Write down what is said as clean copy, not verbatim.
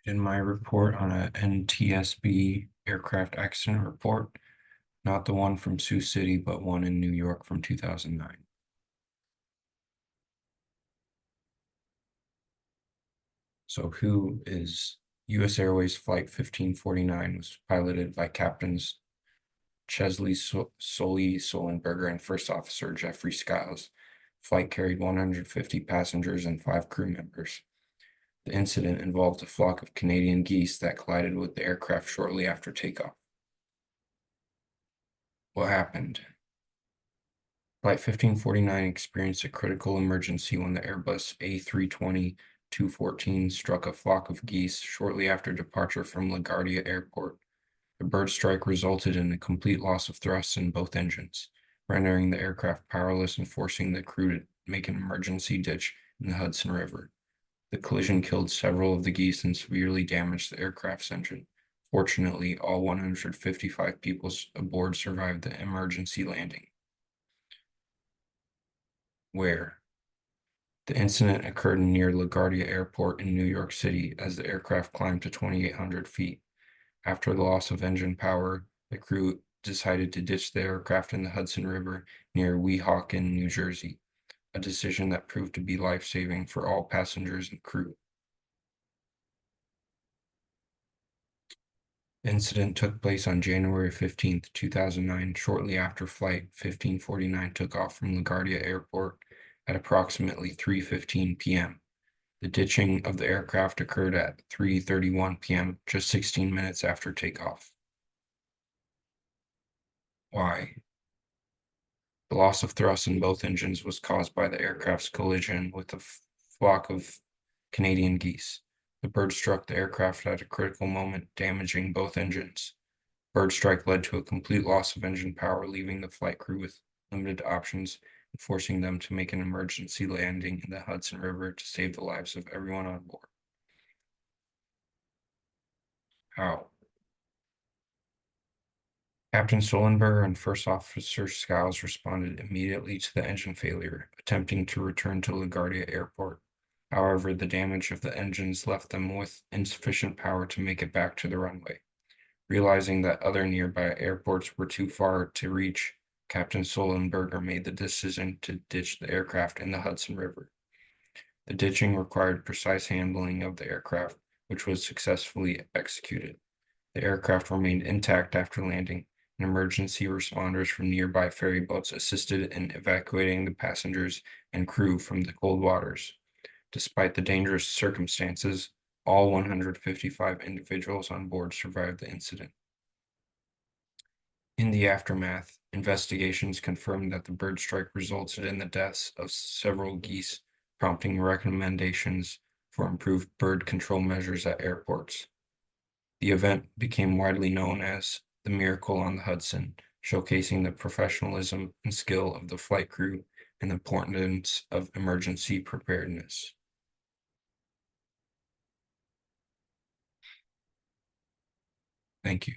in my report on a NTSB aircraft accident report, not the one from Sioux City, but one in New York from 2009. So who is U.S. Airways Flight 1549 was piloted by Captains Chesley Sully Solenberger and First Officer Jeffrey Skiles. Flight carried 150 passengers and 5 crew members. The incident involved a flock of Canadian geese that collided with the aircraft shortly after takeoff. What happened? Flight 1549 experienced a critical emergency when the Airbus A320-214 struck a flock of geese shortly after departure from LaGuardia Airport. The bird strike resulted in a complete loss of thrust in both engines, rendering the aircraft powerless and forcing the crew to make an emergency ditch in the Hudson River. The collision killed several of the geese and severely damaged the aircraft's engine. Fortunately, all 155 people aboard survived the emergency landing. Where? The incident occurred near LaGuardia Airport in New York City as the aircraft climbed to 2,800 feet. After the loss of engine power, the crew decided to ditch the aircraft in the Hudson River near Weehawken, New Jersey, a decision that proved to be life-saving for all passengers and crew. The incident took place on January 15th, 2009, shortly after Flight 1549 took off from LaGuardia Airport at approximately 3:15 p.m. The ditching of the aircraft occurred at 3:31 p.m., just 16 minutes after takeoff. Why? The loss of thrust in both engines was caused by the aircraft's collision with a flock of Canadian geese. The bird struck the aircraft at a critical moment, damaging both engines. Bird strike led to a complete loss of engine power, leaving the flight crew with limited options and forcing them to make an emergency landing in the Hudson River to save the lives of everyone on board. How? Captain Solenberger and First Officer Skiles responded immediately to the engine failure, attempting to return to LaGuardia Airport. However, the damage of the engines left them with insufficient power to make it back to the runway. Realizing that other nearby airports were too far to reach, Captain Solenberger made the decision to ditch the aircraft in the Hudson River. The ditching required precise handling of the aircraft, which was successfully executed. The aircraft remained intact after landing, and emergency responders from nearby ferry boats assisted in evacuating the passengers and crew from the cold waters. Despite the dangerous circumstances, all 155 individuals on board survived the incident. In the aftermath, investigations confirmed that the bird strike resulted in the deaths of several geese, prompting recommendations for improved bird control measures at airports. The event became widely known as the Miracle on the Hudson, showcasing the professionalism and skill of the flight crew and the importance of emergency preparedness. Thank you.